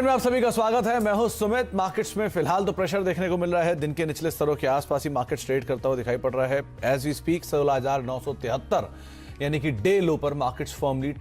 में आप सभी का स्वागत है। मैं हूं सुमित। मार्केट्स में फिलहाल तो प्रेशर देखने को मिल रहा है। दिन के निचले स्तरों के आसपास ही मार्केट ट्रेड करता हुआ दिखाई पड़ रहा है। एज वी स्पीक 16,973 यानी कि डे लो पर मार्केट्स फॉर्मली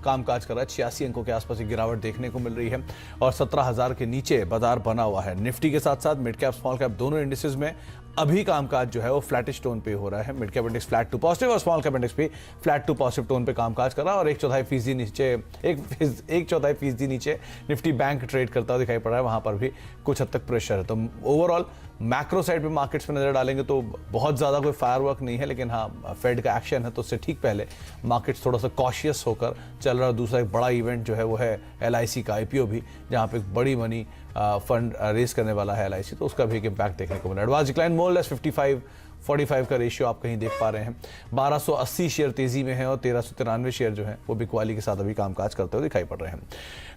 कामकाज कर रहा है। 86 अंकों के आसपास एक गिरावट देखने को मिल रही है और 17,000 के नीचे बाजार बना हुआ है। निफ्टी के साथ साथ मिड कैप स्मॉल कैप दोनों इंडिसेस में अभी कामकाज जो है वो फ्लैटिश टोन पे हो रहा है। Mid cap index flat to positive और स्मॉल कैप इंडेक्स भी फ्लैट टू पॉजिटिव टोन पे कामकाज कर रहा है और 1/4% नीचे 1/4% नीचे निफ्टी बैंक ट्रेड करता हुआ दिखाई पड़ रहा है। वहां पर भी कुछ हद तक प्रेशर है। तो ओवरऑल मैक्रो साइड पे मार्केट्स में नजर डालेंगे तो बहुत ज्यादा कोई फायरवर्क नहीं है, लेकिन हाँ फेड का एक्शन है तो उससे ठीक पहले मार्केट्स थोड़ा सा कॉशियस होकर चल रहा है। दूसरा एक बड़ा इवेंट जो है वो है LIC का IPO भी, जहां पे एक बड़ी मनी फंड रेस करने वाला है LIC, तो उसका भी एक इम्पैक्ट देखने को मिला। एडवांस डिक्लाइन मोर लेस 55-45 का रेशियो आप कहीं देख पा रहे हैं। 1280 शेयर तेजी में है और 1393 शेयर जो है वो बिकवाली के साथ अभी कामकाज करते हुए दिखाई पड़ रहे हैं।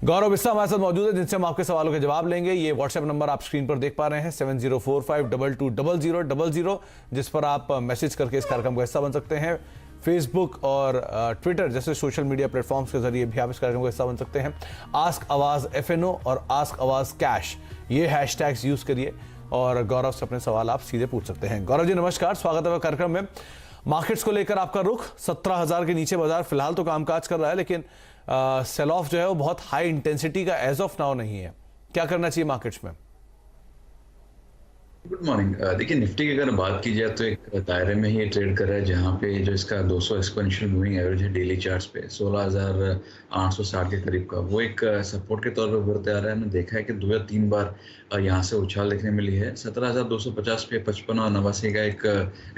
गौरव बिस्सा हमारे साथ मौजूद है, जिनसे हम आपके सवालों के जवाब लेंगे। ये व्हाट्सएप नंबर आप स्क्रीन पर देख पा रहे हैं 7045220000, जिस पर आप मैसेज करके इस कार्यक्रम का हिस्सा बन सकते हैं। फेसबुक और ट्विटर जैसे सोशल मीडिया प्लेटफॉर्म्स के जरिए भी आप इस कार्यक्रम का हिस्सा बन सकते हैं। आस्क आवाज FNO और आस्क आवाज कैश, ये हैशटैग्स यूज करिए और गौरव से अपने सवाल आप सीधे पूछ सकते हैं। गौरव जी नमस्कार, स्वागत है कार्यक्रम में। मार्केट्स को लेकर आपका रुख, 17,000 के नीचे बाजार फिलहाल तो कामकाज कर रहा है, लेकिन सेल ऑफ जो है वो बहुत हाई इंटेंसिटी का एज ऑफ नाउ नहीं है। क्या करना चाहिए मार्केट्स में? Good morning. देखिए निफ्टी की अगर बात की जाए तो एक दायरे में ही ट्रेड कर रहा है, जहां पे जो इसका 200 एक्सपोनेंशियल मूविंग एवरेज है डेली चार्ट्स पे 16,860 के करीब का, वो एक सपोर्ट के तौर पे उभरते आ रहा है। हमने देखा है कि 2 या 3 बार यहाँ से उछाल देखने मिली है। 17,250 पे 55 और 89 का एक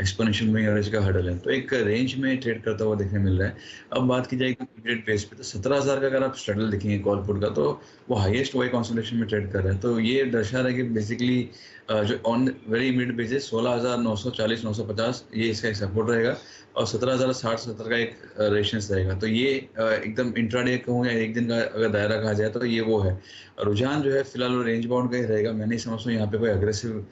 एक्सपोनेंशियल मूविंग एवरेज का हर्डल है, तो एक रेंज में ट्रेड करता हुआ देखने मिल रहा है। अब बात की जाएगी इमीडिएट बेस पे तो 17,000 का अगर आप स्ट्रगल देखेंगे कॉल पुट का, तो वो हाईएस्ट वाई कॉन्सोलिडेशन में ट्रेड कर रहा है। तो ये दर्शा रहा है कि बेसिकली जो ऑन वेरी इमीडिएट बेसिस 16,940-950 ये इसका एक सपोर्ट रहेगा और 17,060-70 का एक रेशियंस रहेगा। तो ये एकदम इंट्राडे कहूँ या एक दिन का अगर दायरा कहा जाए तो ये वो है। रुझान जो है फिलहाल वो रेंज बाउंड का ही रहेगा। मैं नहीं समझता हूँ यहाँ पे कोई अग्रेसिव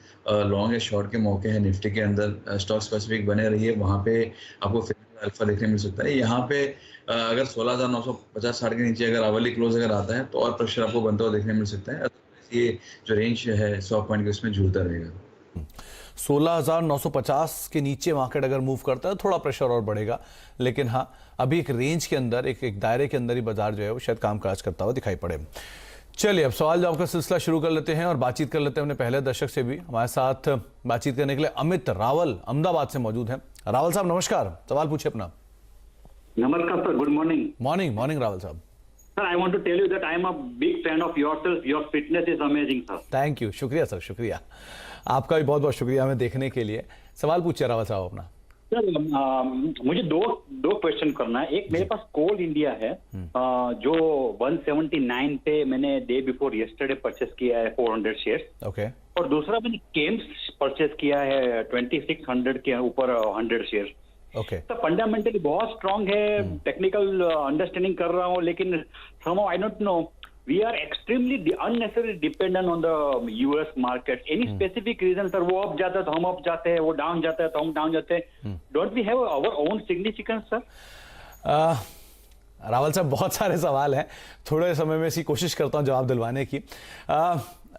लॉन्ग या शॉर्ट के मौके हैं निफ्टी के अंदर। स्टॉक स्पेसिफिक बने रहिए, वहाँ पे आपको अल्फा देखने मिल सकता है। यहाँ पे अगर 16,950-60 के नीचे अगर आवली क्लोज अगर आता है तो और प्रेशर आपको बनता हुआ देखने मिल सकता है। ये जो रेंज है 100 पॉइंट के उसमें झूलता रहेगा। 16,950 के नीचे मार्केट अगर मूव करता है तो थोड़ा प्रेशर और बढ़ेगा, लेकिन हाँ अभी एक रेंज के अंदर एक दायरे के अंदर ही बाजार जो है वो शायद कामकाज करता हुआ दिखाई पड़े। चलिए अब सवाल जवाब का सिलसिला शुरू कर लेते हैं और बातचीत कर लेते हैं अपने पहले दर्शक से भी। हमारे साथ बातचीत करने के लिए अमित रावल अहमदाबाद से मौजूद हैं। रावल साहब नमस्कार, सवाल पूछिए अपना। नमस्कार sir, good morning. Morning Rawal साहब। Sir, I want to tell you that I am a big fan of yourself. Your fitness is amazing, sir. Thank you, शुक्रिया सर, शुक्रिया आपका भी बहुत बहुत शुक्रिया हमें देखने के लिए। सवाल पूछिए रावल साहब अपना। सर मुझे दो क्वेश्चन करना है। एक मेरे पास कोल इंडिया है जो 179 पे मैंने डे बिफोर यस्टरडे परचेस किया है 400 शेयर। ओके। और दूसरा मैंने केम्स परचेस किया है 2600 के ऊपर 100 शेयर। ओके। तो फंडामेंटली बहुत स्ट्रांग है, टेक्निकल अंडरस्टैंडिंग कर रहा हूँ, लेकिन somehow I don't know, we are extremely unnecessarily dependent on the US market. Any specific reason sir? वो अप जाता है तो हम अप जाते हैं, वो डाउन जाता है तो हम डाउन जाते हैं। Don't we have our own significance sir? Rawal साहब बहुत सारे सवाल हैं, थोड़े समय में इसी कोशिश करता हूं जवाब दिलवाने की।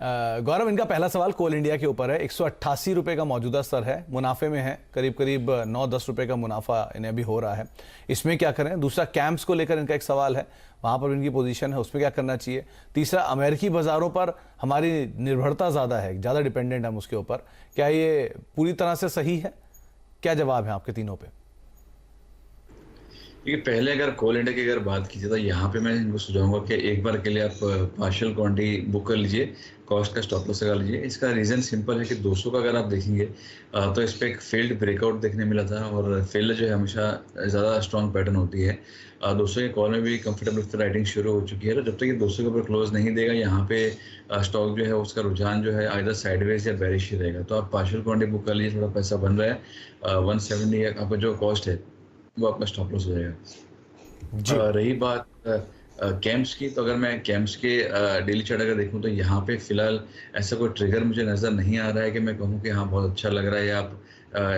गौरव, इनका पहला सवाल कोल इंडिया के ऊपर है। 188 रुपए का मौजूदा स्तर है, मुनाफे में है, करीब 9-10 रुपए का मुनाफा इन्हें अभी हो रहा है। इसमें क्या करें? दूसरा कैंप्स को लेकर इनका एक सवाल है, वहां पर इनकी पोजीशन है, उसमें क्या करना चाहिए। तीसरा अमेरिकी बाजारों पर हमारी निर्भरता ज़्यादा है, ज़्यादा डिपेंडेंट हम उसके ऊपर, क्या ये पूरी तरह से सही है? क्या जवाब है आपके तीनों पे? देखिए पहले अगर कोल इंडिया की अगर बात की जाए तो यहाँ पे मैं इनको सुझाऊंगा कि एक बार के लिए आप पार्शियल क्वांटिटी बुक कर लीजिए, कॉस्ट का स्टॉप लॉस लगा लीजिए। इसका रीज़न सिंपल है कि 200 का अगर आप देखेंगे तो इस पर एक फेल्ड ब्रेकआउट देखने मिला था और फेल्ड जो है हमेशा ज़्यादा स्ट्रॉन्ग पैटर्न होती है। 200 के कॉल में भी कंफर्टेबल राइटिंग शुरू हो चुकी है। तो जब तक ये 200 के ऊपर क्लोज नहीं देगा, यहाँ पे स्टॉक जो है उसका रुझान जो है आइदर साइडवेज या बेरिश ही रहेगा। तो आप पार्शियल क्वांटिटी बुक कर लीजिए, थोड़ा पैसा बन रहा है। 170 आपका जो कॉस्ट है वो आपका स्टॉप लॉस हो जाएगा। रही बात कैंप्स की, तो अगर मैं कैंप्स के डेली चार्ट अगर देखूं तो यहाँ पे फिलहाल ऐसा कोई ट्रिगर मुझे नज़र नहीं आ रहा है कि मैं कहूँ कि हाँ बहुत अच्छा लग रहा है या आप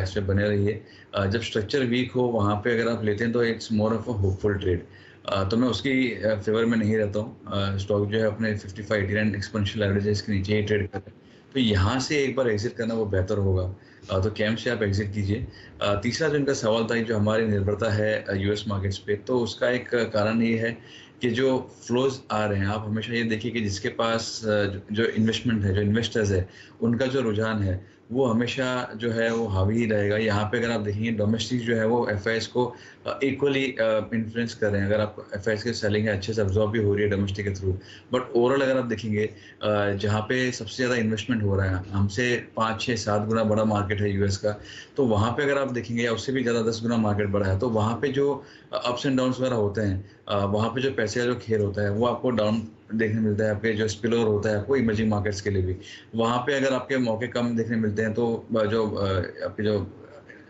इस पर बने रहिए। जब स्ट्रक्चर वीक हो वहाँ पे अगर आप लेते हैं तो it's more of a hopeful trade. तो मैं उसकी फेवर में नहीं रहता हूँ। स्टॉक जो है अपने 55-89 एक्सपोनेंशियल एवरेजेस के नीचे ही ट्रेड कर रहा है, तो यहाँ से एक बार एग्जिट करना वो बेहतर होगा। तो कैम से आप एग्जिट कीजिए। तीसरा जो इनका सवाल था, जो हमारी निर्भरता है यूएस मार्केट्स पे, तो उसका एक कारण ये है कि जो फ्लोज आ रहे हैं, आप हमेशा ये देखिए कि जिसके पास जो इन्वेस्टमेंट है, जो इन्वेस्टर्स है, उनका जो रुझान है वो हमेशा जो है वो हावी ही रहेगा। यहाँ पे अगर आप देखेंगे डोमेस्टिक जो है वो एफआईएस को इक्वली इन्फ्लुएंस कर रहे हैं। अगर आप एफआईएस की सेलिंग है अच्छे से अब्जॉर्ब भी हो रही है डोमेस्टिक के थ्रू, बट ओवरऑल अगर आप देखेंगे जहाँ पे सबसे ज़्यादा इन्वेस्टमेंट हो रहा है, हमसे 5-6-7 गुना बड़ा मार्केट है यूएस का, तो वहाँ पे अगर आप देखेंगे या उससे भी ज़्यादा 10 गुना मार्केट बड़ा है, तो वहाँ पे जो अप्स एंड डाउन्स वगैरह होते हैं, वहाँ पे जो पैसे का जो खेल होता है वो आपको डाउन देखने मिलता है। आपके जो स्पिल ओवर होता है आपको इमर्जिंग मार्केट्स के लिए भी, वहाँ पे अगर आपके मौके कम देखने मिलते हैं, तो जो आपके जो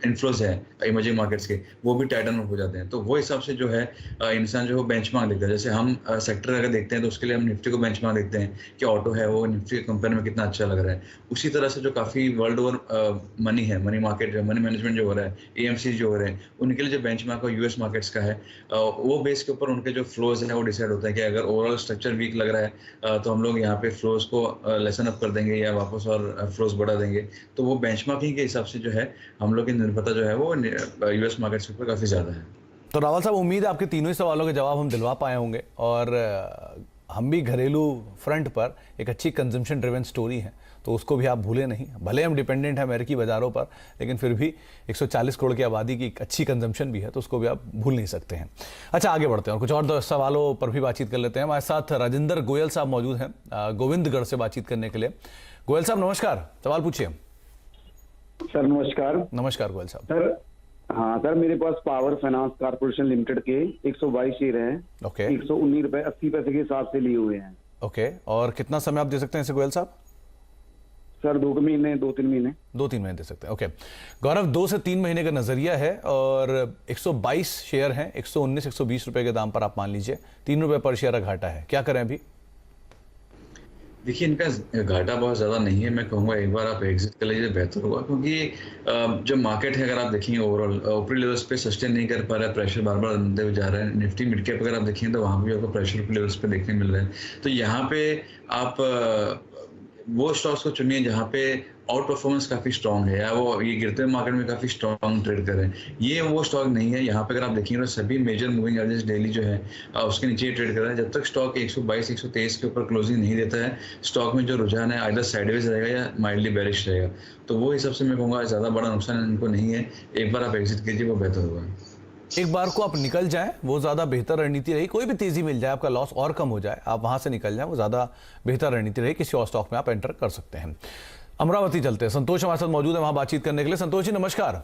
इन्फ्लोज है इमर्जिंग मार्केट्स के, वो भी टाइटन हो जाते हैं। तो वो हिसाब से जो है इंसान जो है बेंचमार्क देखता है। जैसे हम सेक्टर अगर देखते हैं तो उसके लिए हम निफ्टी को बेंचमार्क देखते हैं कि ऑटो है वो निफ्टी के कंपेयर में कितना अच्छा लग रहा है। उसी तरह से जो काफ़ी वर्ल्ड ओवर मनी है, मनी मार्केट जो मनी मैनेजमेंट जो हो रहा है, एएमसी जो हो रहे हैं, उनके लिए जो बेंचमार्क यूएस मार्केट्स का है, वो बेस के ऊपर उनके जो फ्लोज हैं वो डिसाइड होता है कि अगर ओवरऑल स्ट्रक्चर वीक लग रहा है तो हम लोग यहाँ पे फ्लोज को लेसन अप कर देंगे या वापस और फ्लोज बढ़ा देंगे। तो वो बेंचमार्किंग के हिसाब से जो है हम लोग की निर्भरता जो है वो यूएस मार्केट्स के ऊपर काफ़ी ज़्यादा है। तो रावल साहब, उम्मीद है आपके तीनों ही सवालों के जवाब हम दिलवा पाए होंगे, और हम भी घरेलू फ्रंट पर एक अच्छी कंजम्पशन ड्रिवन स्टोरी है, तो उसको भी आप भूले नहीं। भले हम डिपेंडेंट हैं अमेरिकी बाज़ारों पर, लेकिन फिर भी 140 करोड़ की आबादी की एक अच्छी कंजम्पशन भी है, तो उसको भी आप भूल नहीं सकते हैं। अच्छा, आगे बढ़ते हैं और कुछ और सवालों पर भी बातचीत कर लेते हैं। हमारे साथ राजेंद्र गोयल साहब मौजूद हैं गोविंदगढ़ से बातचीत करने के लिए। गोयल साहब नमस्कार, सवाल पूछिए। सर नमस्कार। नमस्कार गोयल साहब। सर हाँ सर, मेरे पास पावर फाइनेंस कॉर्पोरेशन लिमिटेड के 122 शेयर हैं। ओके। 119 रुपए 80 पैसे के हिसाब से लिए हुए हैं। ओके, और कितना समय आप दे सकते हैं इसे गोयल साहब? सर 2 महीने 2-3 महीने 2-3 महीने दे सकते हैं। ओके गौरव, 2 से 3 महीने का नजरिया है और 122 शेयर हैं, 119-120 रुपए के दाम पर आप मान लीजिए 3 रुपए पर शेयर का घाटा है, क्या करें अभी? देखिए, इनका घाटा बहुत ज़्यादा नहीं है। मैं कहूँगा एक बार आप एग्जिट कर लीजिए, बेहतर होगा, क्योंकि जो मार्केट है अगर आप देखेंगे ओवरऑल ऊपरी लेवल्स पे सस्टेन नहीं कर पा रहा है, प्रेशर बार बार बनते हुए जा रहा है। निफ्टी मिड कैप अगर आप देखेंगे तो वहाँ भी आपको प्रेशर ऊपरी लेवल्स पे देखने मिल रहा है। तो यहाँ पे आप वो स्टॉक्स को चुनिए जहाँ पे आउट परफॉर्मेंस काफ़ी स्ट्रॉन्ग है, या वो ये गिरते हुए मार्केट में काफ़ी स्ट्रॉन्ग ट्रेड कर रहे हैं। ये वो स्टॉक नहीं है। यहाँ पे अगर आप देखेंगे तो सभी मेजर मूविंग एवरेजेस डेली जो है उसके नीचे ही ट्रेड कर रहा है। जब तक स्टॉक 122-123 के ऊपर क्लोजिंग नहीं देता है, स्टॉक में जो रुझान है आइदर साइडवेज रहेगा या माइल्डली बेरिश रहेगा। तो वो हिसाब से मैं कहूँगा ज़्यादा बड़ा नुकसान इनको नहीं है। एक बार आप एग्जिट कीजिए, वो बेहतर होगा। एक बार को आप निकल जाएं, वो ज़्यादा बेहतर रणनीति रही। कोई भी तेजी मिल जाए, आपका लॉस और कम हो जाए, आप वहां से निकल जाएं, वो ज़्यादा बेहतर रणनीति रही। किसी और स्टॉक में आप एंटर कर सकते हैं। अमरावती चलते हैं, संतोष हमारे साथ मौजूद है वहां बातचीत करने के लिए। संतोष जी नमस्कार।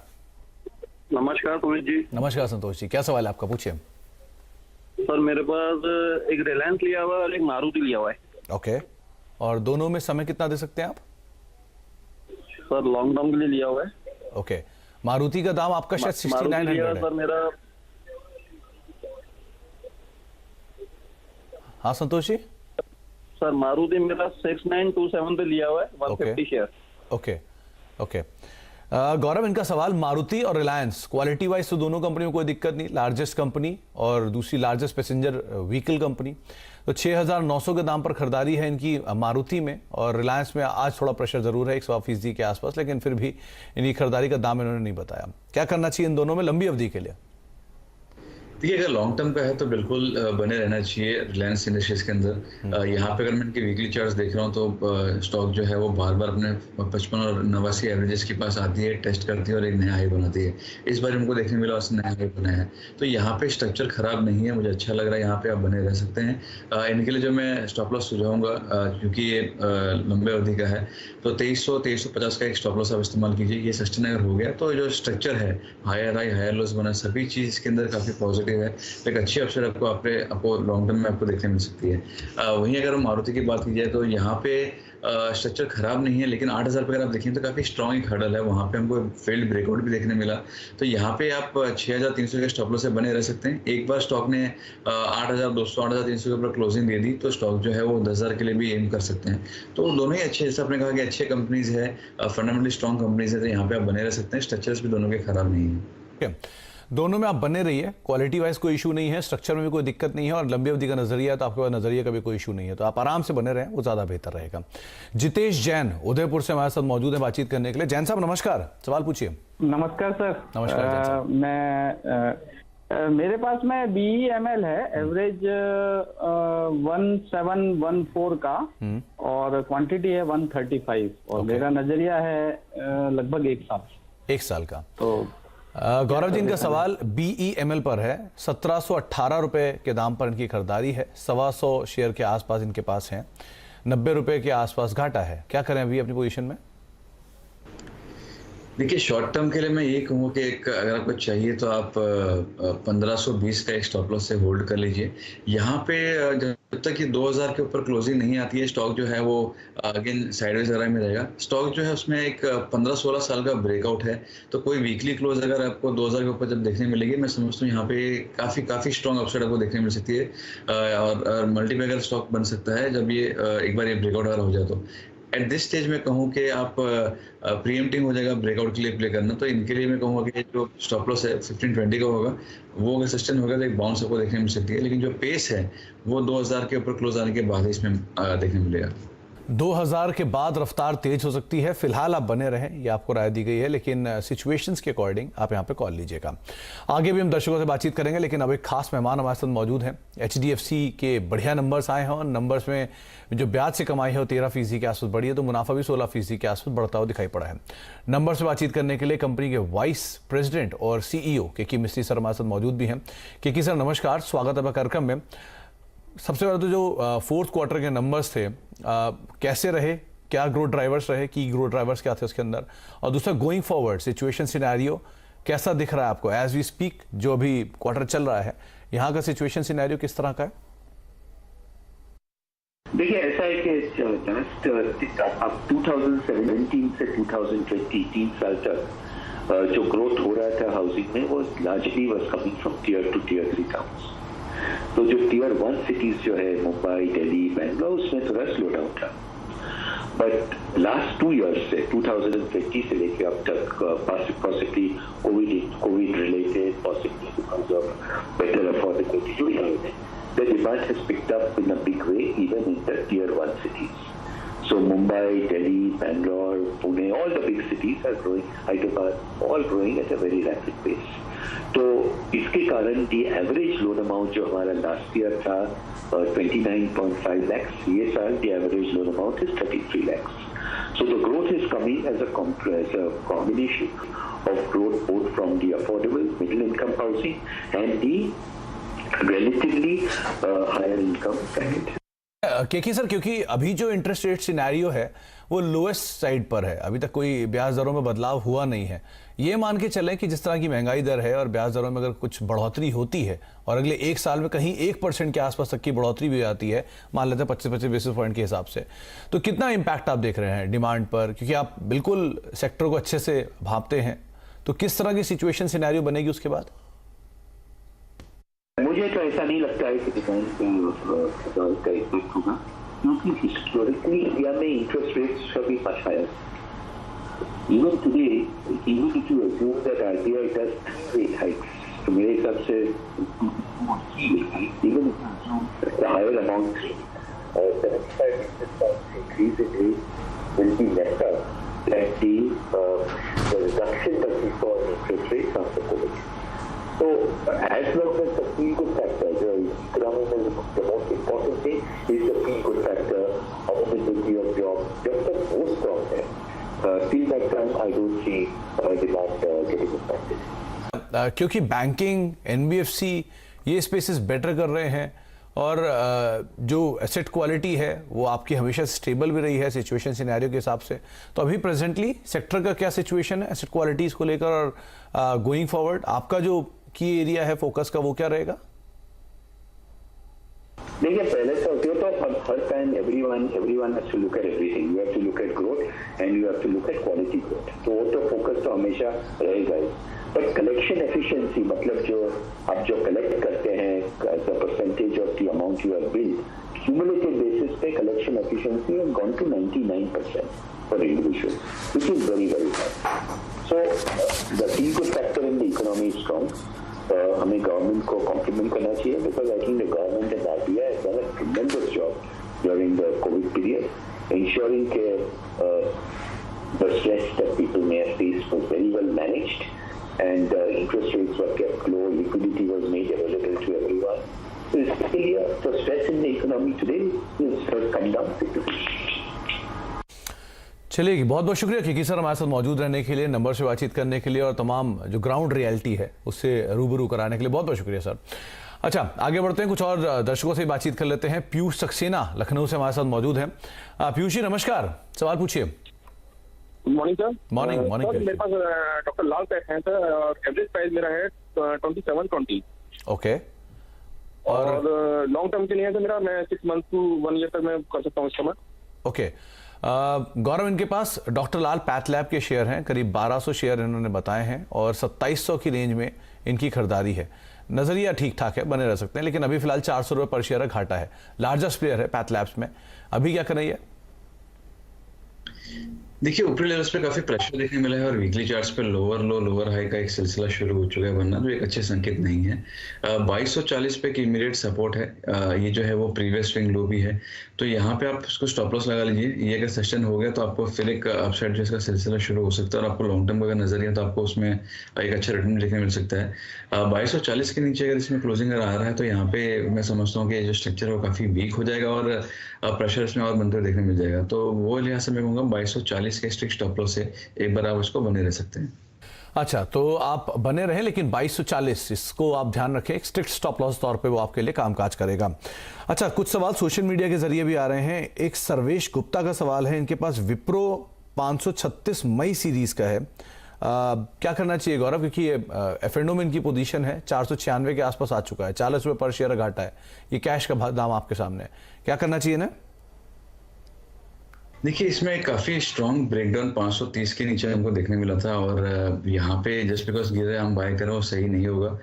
नमस्कार पुनीत जी। नमस्कार संतोष जी, क्या सवाल है आपका, पूछिए। सर मेरे पास एक रिलायंस लिया हुआ है और एक मारुति लिया हुआ है। ओके, और दोनों में समय कितना दे सकते हैं आप? सर लॉन्ग टर्म के लिए लिया हुआ है। ओके, मारुति का दाम आपका शायद 6900 है। सर मेरा हाँ संतोष जी। सर मारुति मेरा 6927 पे लिया हुआ है, 150 शेयर। ओके ओके गौरव, इनका सवाल मारुति और रिलायंस क्वालिटी वाइज तो दोनों कंपनियों को कोई दिक्कत नहीं, लार्जेस्ट कंपनी और दूसरी लार्जेस्ट पैसेंजर व्हीकल कंपनी। तो 6900 के दाम पर खरीदारी है इनकी मारुति में, और रिलायंस में आज थोड़ा प्रेशर जरूर है 100% के आसपास, लेकिन फिर भी इनकी खरीदारी का दाम इन्होंने नहीं बताया। क्या करना चाहिए इन दोनों में लंबी अवधि के लिए? देखिए, अगर लॉन्ग टर्म का है तो बिल्कुल बने रहना चाहिए रिलायंस इंडस्ट्रीज के अंदर। यहाँ पे अगर मैं इनके वीकली चार्ट्स देख रहा हूँ तो स्टॉक जो है वो बार बार अपने 55 और 89 एवरेजेस के पास आती है, टेस्ट करती है और एक नया हाई बनाती है। इस बार हमको देखने मिला उसने नया हाई बनाया है। तो यहाँ पे स्ट्रक्चर खराब नहीं है, मुझे अच्छा लग रहा है। यहाँ पे आप बने रह सकते हैं। इनके लिए जो मैं स्टॉप लॉस सुझाऊंगा, क्योंकि ये लंबे अवधि का है, तो 2300-2350 का एक स्टॉप लॉस आप इस्तेमाल कीजिए। ये सस्टेन अगर हो गया तो जो स्ट्रक्चर है, हायर हाई हायर लॉस बना, सभी चीज़ इसके अंदर काफ़ी पॉजिटिव है। एक अच्छी अपसाइड आपको लॉन्ग टर्म में आपको देखने मिल सकती है। वहीं अगर मारुति की बात की जाए तो यहाँ पे स्ट्रक्चर खराब नहीं है, लेकिन 8000 पे अगर आप देखें तो काफ़ी स्ट्रॉन्ग एक हर्डल है। वहाँ पे हमको फेल्ड ब्रेकआउट भी देखने मिला। तो यहाँ पे आप 6300 के स्टॉप लॉस से बने रह सकते हैं। एक बार स्टॉक ने 8200 8300 के ऊपर क्लोजिंग दे दी तो स्टॉक जो है वो 10000 के लिए भी एम कर सकते हैं। तो दोनों ही अच्छे, जैसे आपने कहा कि अच्छे कंपनीज है, फंडामेंटली स्ट्रॉन्ग कंपनीज है, तो यहाँ पे आप बने रह सकते हैं। स्ट्रक्चर्स भी दोनों के खराब नहीं है। दोनों में आप बने रहिए, क्वालिटी वाइज कोई इशू नहीं है, स्ट्रक्चर में भी कोई दिक्कत नहीं है और लंबी अवधि का नजरिया है तो आपके पास नजरिए का भी कोई इशू नहीं है, तो आप आराम से बने रहें, वो ज्यादा बेहतर रहेगा। जितेश जैन उदयपुर से हमारे साथ मौजूद है बातचीत करने के लिए। जैन साहब नमस्कार, सवाल पूछिए। नमस्कार सर। नमस्कार जैन साहब। मेरे पास में BEML है, एवरेज 1714 का और क्वांटिटी है 135 और मेरा नजरिया है लगभग 1 साल का। तो गौरव जी, इनका सवाल BEML पर है। 1718 रुपए के दाम पर इनकी खरीदारी है, 125 शेयर के आसपास इनके पास हैं, 90 रुपए के आसपास घाटा है। क्या करें अभी अपनी पोजीशन में? देखिए, शॉर्ट टर्म के लिए मैं ये कहूँ कि अगर आपको चाहिए तो आप 1520 का एक स्टॉप लॉस से होल्ड कर लीजिए। यहाँ पे जब तक ये 2000 के ऊपर क्लोजिंग नहीं आती है, स्टॉक जो है वो अगेन साइडवेज वगैरह में रहेगा। स्टॉक जो है उसमें एक 15-16 साल का ब्रेकआउट है, तो कोई वीकली क्लोज अगर आपको 2000 के ऊपर जब देखने मिलेगी, मैं समझता हूँ यहाँ पे काफ़ी स्ट्रॉन्ग अपसाइड आपको देखने मिल सकती है और मल्टीबैगर स्टॉक बन सकता है जब ये एक बार ये ब्रेकआउट वगैरह हो जाए। तो एट दिस स्टेज में कहूँ कि आप प्रीएम्प्टिंग हो जाएगा ब्रेकआउट के लिए प्ले करना, तो इनके लिए मैं कहूँगा कि जो स्टॉप लॉस है 1520 का होगा, वो अगर सस्टेन होगा तो एक बाउंस आपको देखने मिल सकती है, लेकिन जो पेस है वो 2000 के ऊपर क्लोज आने के बाद इसमें देखने मिलेगा। 2000 के बाद रफ्तार तेज हो सकती है। फिलहाल आप बने रहें, ये आपको राय दी गई है, लेकिन सिचुएशंस के अकॉर्डिंग आप यहाँ पे कॉल लीजिएगा। आगे भी हम दर्शकों से बातचीत करेंगे, लेकिन अब एक खास मेहमान हमारे साथ मौजूद हैं। HDFC के बढ़िया नंबर्स आए हैं और नंबर्स में जो ब्याज से कमाई है वो 13% के आसपास बढ़ी है, तो मुनाफा भी 16% के आसपास बढ़ता हुआ दिखाई पड़ा है। नंबर से बातचीत करने के लिए कंपनी के वाइस प्रेसिडेंट और CEO केकी मिस्त्री सर हमारे साथ मौजूद भी हैं। केकी सर नमस्कार, स्वागत है कार्यक्रम में। सबसे पहले तो जो फोर्थ क्वार्टर के नंबर्स थे कैसे रहे, क्या ग्रोथ ड्राइवर्स रहे, की ग्रोथ ड्राइवर्स क्या थे उसके अंदर, और दूसरा गोइंग फॉरवर्ड सिचुएशन सिनेरियो कैसा दिख रहा है आपको एज वी स्पीक? जो अभी क्वार्टर चल रहा है, यहाँ का सिचुएशन सिनेरियो किस तरह का है? देखिए, ऐसा है कि लास्ट अब 2017 से 2020 3 साल तक जो ग्रोथ हो रहा था हाउसिंग में वो largely was coming from tier 2 tier 3 towns. तो जो टियर 1 सिटीज जो है मुंबई, दिल्ली, बैंगलोर, उसमें थोड़ा स्लो डाउन था। बट लास्ट 2 इयर्स से 2020 से लेके अब तक possibly Covid related, possibly because of better affordability जो है, the demand has picked up in a big way even in the tier 1 cities. So Mumbai, Delhi, Bangalore, Pune, all the big cities are growing, Hyderabad, all growing at a very rapid pace. तो इसके कारण the average loan amount जो हमारा last year था 29.5 lakhs, ये साल the average loan amount is 33 lakhs. So the growth is coming as a combination of growth both from the affordable middle income housing and the relatively higher income bracket. Keki sir, क्योंकि अभी जो interest rate scenario है वो lowest side पर है, अभी तक कोई ब्याज दरों में बदलाव हुआ नहीं है। ये मान के चलें कि जिस तरह की महंगाई दर है और ब्याज दरों में अगर कुछ बढ़ोतरी होती है और अगले 1 साल में कहीं 1% के आसपास तक की बढ़ोतरी भी आती है, मान लेते हैं 25 बेसिस पॉइंट के हिसाब से, तो कितना इम्पैक्ट आप देख रहे हैं डिमांड पर? क्योंकि आप बिल्कुल सेक्टर को अच्छे से भांपते हैं, तो किस तरह की सिचुएशन सिनेरियो बनेगी उसके बाद? मुझे तो ऐसा नहीं लगता है कि डिमांड का इफेक्ट होगा, क्योंकि हिस्टोरिकली इंडिया में interest rates have been much higher. Even today, even if you assume that RBI does 3 rate hikes, तो मेरे हिसाब से even if you assume the higher amount 75 basis points increase in rate will be lesser than the reduction that we saw in interest rates after COVID. So as long as the feel good factor, the economy is the most important thing is the feel good factor, availability of jobs. Just the most strong there. Till that time, I don't see demand getting impacted. क्योंकि banking, NBFC ये spaces better कर रहे हैं और जो asset quality है वो आपकी हमेशा स्टेबल भी रही है सिचुएशन सिनेरियो के हिसाब से, तो अभी प्रेजेंटली सेक्टर का क्या सिचुएशन है एसेट क्वालिटीज को लेकर और गोइंग फॉरवर्ड आपका जो की एरिया है फोकस का वो क्या रहेगा? देखिए, पहले तो first time everyone has to look at everything. You have to look at growth and you have to look at quality growth. तो वो तो फोकस तो हमेशा रहेगा ही. बट कलेक्शन एफिशिएंसी मतलब जो आप जो कलेक्ट करते हैं as a percentage of the amount you have build, cumulative basis पे collection efficiency has gone to 99% for individual, which is very very high. So the feel good factor in the economy is strong. हमें government को compliment करना चाहिए because I think the government and RBI has done a tremendous job during the COVID period, ensuring the stress that people may have faced was very well managed, and interest rates were kept low, liquidity was made available to everyone. So especially the stress in the economy today has come down significantly. चलिए, बहुत बहुत शुक्रिया Kiki sir हमारे साथ मौजूद रहने के लिए, नंबर से बातचीत करने के लिए और तमाम जो ग्राउंड रियलिटी है उससे रूबरू कराने के लिए बहुत बहुत शुक्रिया सर. अच्छा, आगे बढ़ते हैं, कुछ और दर्शकों से बातचीत कर लेते हैं. पीयूष सक्सेना लखनऊ से हमारे साथ मौजूद हैं. पीयूष जी नमस्कार, सवाल पूछिए. Good morning sir. मॉर्निंग. मेरे पास डॉक्टर लाल पैक है सर, और एवरेज प्राइस मेरा है 2720. ओके. और लॉन्ग टर्म के लिए है तो मेरा, मैं 6 मंथ टू 1 ईयर तक मैं कर सकता हूँ इसका. ओके. गौरव, इनके पास डॉक्टर लाल पैथ लैब के शेयर हैं, करीब 1200 शेयर इन्होंने बताए हैं और 2700 की रेंज में इनकी खरीदारी है. नजरिया ठीक ठाक है, बने रह सकते हैं, लेकिन अभी फिलहाल 400 रुपये पर शेयर घाटा है. लार्जेस्ट प्लेयर है पैथ लैब्स में. अभी क्या कर रही है? देखिए, ऊपरी लेवल्स पे काफी प्रेशर देखने मिला है और वीकली चार्ट्स पे लोअर लो लोअर हाई का एक सिलसिला शुरू हो चुका है बनना, जो एक अच्छे संकेत नहीं है. 2240 पे की इमीडिएट सपोर्ट है. ये जो है वो प्रीवियस स्विंग लो भी है, तो यहाँ पे आप उसको स्टॉप लॉस लगा लीजिए. ये अगर सस्टेन हो गया तो आपको फिर एक अपसाइड जो इसका सिलसिला शुरू हो सकता है और आपको लॉन्ग टर्म का अगर नजरिया तो आपको उसमें एक अच्छा रिटर्न देखने मिल सकता है. 2240 के नीचे अगर इसमें क्लोजिंग आ रहा है तो यहाँ पे मैं समझता हूँ कि जो स्ट्रक्चर है वो काफी वीक हो जाएगा और प्रेशर इसमें और बनते हुए देखने मिल जाएगा. तो वो लिहाज से मैं कहूँगा 2240 के स्ट्रिक्ट स्टॉप लॉस से एक बार आप उसको बने रह सकते हैं. अच्छा, तो आप बने रहे, लेकिन 2240 इसको आप ध्यान रखें, एक स्ट्रिक्ट स्टॉप लॉस तौर पे वो आपके लिए कामकाज करेगा. अच्छा, कुछ सवाल सोशल मीडिया के जरिए भी आ रहे हैं. एक सर्वेश गुप्ता का सवाल है, इनके पास विप्रो 536 मई सीरीज का है. क्या करना चाहिए गौरव, क्योंकि ये एफ&ओ में इनकी पोजीशन है, 496 के आसपास आ चुका है, 40 रुपये पर शेयर घाटा है. ये कैश का दाम आपके सामने है, क्या करना चाहिए ना? देखिए, इसमें काफी स्ट्रॉन्ग ब्रेकडाउन 530 के नीचे हमको देखने मिला था और यहाँ पे जस्ट बिकॉज गिरे हम बाय करें वो सही नहीं होगा.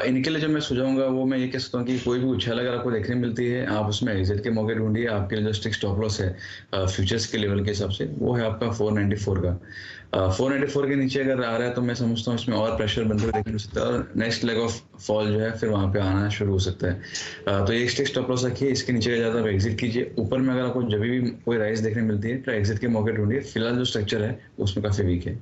इनके लिए जो मैं सुझाऊंगा वो मैं ये कह सकता हूँ कि कोई भी उछाल अगर आपको देखने मिलती है आप उसमें एग्जिट के मौके ढूंढिए. आपके लिए जो स्ट्रिक्ट स्टॉप लॉस है फ्यूचर्स के लेवल के हिसाब से वो है आपका 494 का. 494 के नीचे अगर आ रहा है तो मैं समझता हूँ इसमें और प्रेशर बनते हुए देखने मिल सकता है और नेक्स्ट लेग ऑफ फॉल जो है फिर वहाँ पे आना शुरू हो सकता है. तो एक स्ट्रिक्ट स्टॉप लॉस रखिए, इसके नीचे ज्यादा आप एग्जिट कीजिए. ऊपर में अगर आपको जब भी कोई राइज देखने मिलती है तो एग्जिट के मौके ढूंढिए. फिलहाल जो स्ट्रक्चर है उसमें काफी वीक है.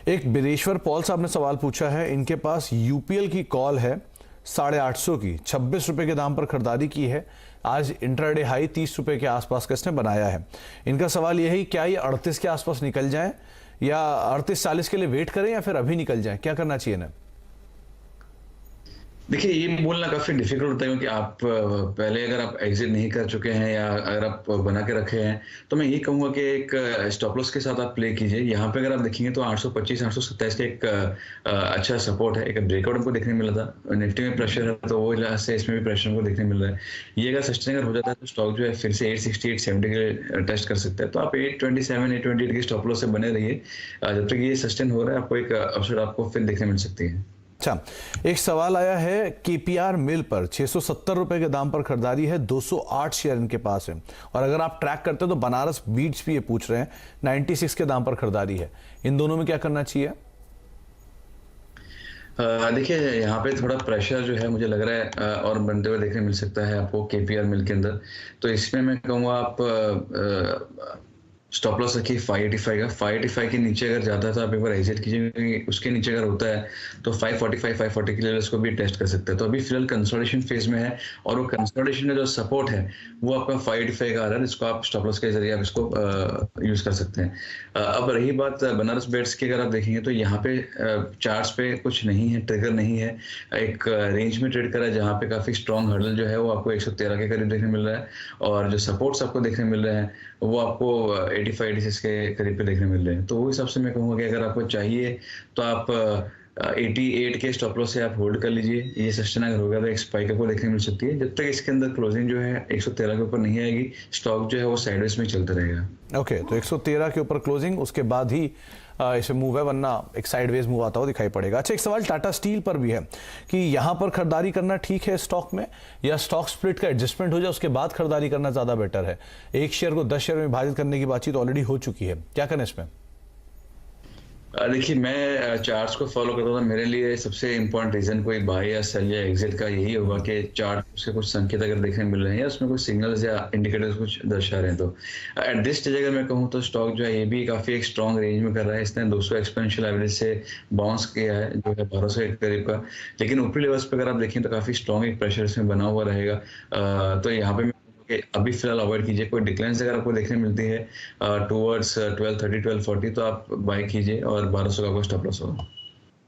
एक बिरेश्वर पॉल साहब ने सवाल पूछा है, इनके पास यूपीएल की कॉल है 850 की, 26 रुपए के दाम पर खरीदारी की है. आज इंट्राडे हाई 30 रुपए के आसपास का इसने बनाया है. इनका सवाल यह है, क्या ये 38 के आसपास निकल जाए या 38-40 के लिए वेट करें या फिर अभी निकल जाए, क्या करना चाहिए ना? देखिए, ये बोलना काफी डिफिकल्ट होता है क्योंकि आप पहले अगर आप एग्जिट नहीं कर चुके हैं या अगर आप बना के रखे हैं तो मैं ये कहूंगा कि एक स्टॉप लॉस के साथ आप प्ले कीजिए. यहाँ पे अगर आप देखेंगे तो 825-827 का एक अच्छा सपोर्ट है. एक ब्रेकआउट हमको देखने मिला था. निफ्टी में प्रेशर है तो वो लिहाज से इसमें भी प्रेशर हमको देखने मिल रहा है. ये अगर सस्टेन हो जाता है तो स्टॉक जो है फिर से 860-870 के टेस्ट कर सकता है. तो आप 827-828 के स्टॉप लॉस से बने रहिए. जब तक ये सस्टेन हो रहा है आपको एक अपसाइड आपको फिर देखने मिल सकती है. अच्छा, एक सवाल आया है, केपीआर मिल पर 670 रुपए के दाम पर खरीदारी है, 208 शेयर इनके पास है और अगर आप ट्रैक करते हैं तो बनारस बीट्स भी ये पूछ रहे हैं, 96 के दाम पर खरीदारी है. इन दोनों में क्या करना चाहिए? देखिए, यहाँ पे थोड़ा प्रेशर जो है मुझे लग रहा है और बनते हुए देखने मिल सकता है आपको केपीआर मिल के अंदर. तो इसमें मैं कहूँगा आप स्टॉप लॉस रखिए 585 का. 585 के नीचे अगर जाता है तो आप एक बार एग्जिट कीजिए. उसके नीचे अगर होता है तो 545-540 के लेवल्स को भी टेस्ट कर सकते हैं. तो अभी फिलहाल कंसोलिडेशन फेज में है और वो कंसोलिडेशन का जो सपोर्ट है वो आपका 585 का आ रहा है, जिसको आप स्टॉप लॉस के जरिए आप इसको यूज कर सकते हैं. अब रही बात बनारस बेट्स की, अगर आप देखेंगे तो यहाँ पे चार्ट्स पे कुछ नहीं है, ट्रिगर नहीं है. एक रेंज में ट्रेड करा है जहाँ पे काफी स्ट्रॉन्ग हर्डल जो है वो आपको 113 के करीब देखने मिल रहा है और जो सपोर्ट्स आपको देखने मिल रहे हैं वो आपको 85-86 के करीब पे देखने मिल रहे हैं. तो वो हिसाब से मैं कहूँगा कि अगर आपको चाहिए तो आप 88 के स्टॉप लॉस से आप होल्ड कर लीजिए। ये सस्टेन अगर होगा तो एक स्पाइक आपको देखने मिल सकती है। जब तक इसके अंदर क्लोजिंग जो है 113 के ऊपर नहीं आएगी, स्टॉक जो है वो साइडवेज में चलता रहेगा। ओके, तो 113 के ऊपर क्लोजिंग, उसके बाद ही इसमें मूव है, वरना एक साइडवेज मूव आता हुआ दिखाई पड़ेगा। अच्छा, एक सवाल टाटा स्टील पर भी है कि यहाँ पर खरीदारी करना ठीक है स्टॉक में, या स्टॉक स्प्लिट का एडजस्टमेंट हो जाए उसके बाद खरीदारी करना ज़्यादा बेटर है? एक शेयर को 10 शेयर में विभाजित करने की बातचीत ऑलरेडी हो चुकी है, क्या करें इसमें? देखिए, मैं चार्ट्स को फॉलो करता था। मेरे लिए सबसे इंपॉर्टेंट रीजन कोई बाय या सेल या एग्जिट का यही होगा कि चार्ट से कुछ संकेत अगर देखने मिल रहे हैं या उसमें कुछ सिग्नल्स या इंडिकेटर्स कुछ दर्शा रहे हैं। तो एट दिस स्टेज अगर मैं कहूँ तो स्टॉक जो है ये भी काफी एक स्ट्रॉन्ग रेंज में कर रहा है। इसने 200 एक्सपोनेंशियल एवरेज से बाउंस किया है, जो है 1200 के करीब का। लेकिन ऊपरी लेवल्स पे अगर आप देखें तो काफी स्ट्रॉन्ग एक प्रेशर इसमें बना हुआ रहेगा। तो यहाँ पे अभी फिलहाल अवॉइड कीजिए। कोई डिक्लाइंस अगर आपको देखने मिलती है टुवर्ड्स 1230 1240 तो आप बाय कीजिए, और 1200 का आपका स्टॉप लॉस होगा।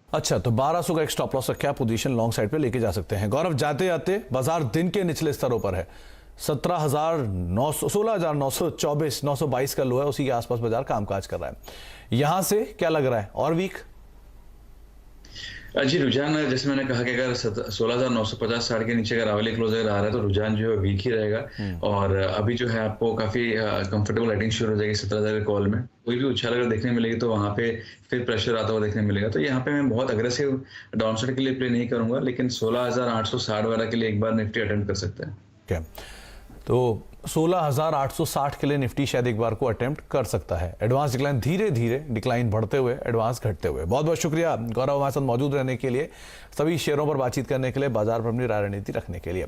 अच्छा, तो 1200 का एक स्टॉप लॉस रखा पोजीशन लॉन्ग साइड पे लेके जा सकते हैं। गौरव, जाते जाते बाजार दिन के निचले स्तरों पर है, 16,924 922 का लो है, उसी के आसपास बाजार कामकाज कर रहा है। यहां से क्या लग रहा है, और वीक? जी, रुझान जैसे मैंने कहा कि अगर 16,950 60 के नीचे अगर आवली क्लोज अगर आ रहा है तो रुझान जो है वीक ही रहेगा। और अभी जो है आपको काफी कंफर्टेबल राइटिंग शुरू हो जाएगी 17,000 के कॉल में। कोई भी उछाल अगर देखने मिलेगी तो वहां पे फिर प्रेशर आता हुआ देखने मिलेगा। तो यहाँ पे मैं बहुत अग्रेसिव डाउनसाइड के लिए प्ले नहीं करूंगा, लेकिन 16,860 वाला के लिए एक बार निफ्टी अटेम्प्ट कर सकते हैं। okay. तो 16,860 के लिए निफ्टी शायद एक बार को अटेम्प्ट कर सकता है। एडवांस डिक्लाइन, धीरे धीरे डिक्लाइन बढ़ते हुए, एडवांस घटते हुए। बहुत बहुत शुक्रिया गौरव हमारे साथ मौजूद रहने के लिए, सभी शेयरों पर बातचीत करने के लिए, बाजार पर अपनी राय रणनीति रखने के लिए।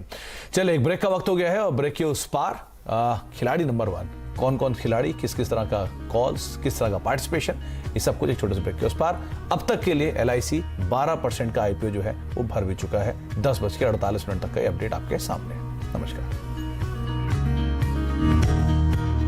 चलिए, एक ब्रेक का वक्त हो गया है, और ब्रेक के उस पार खिलाड़ी नंबर 1, कौन कौन खिलाड़ी, किस किस तरह का कॉल्स, किस तरह का पार्टिसिपेशन, ये सब कुछ एक छोटे से ब्रेक के उस पार। अब तक के लिए LIC 12% का IPO जो है वो भर भी चुका है। 10:48 तक का अपडेट आपके सामने। नमस्कार।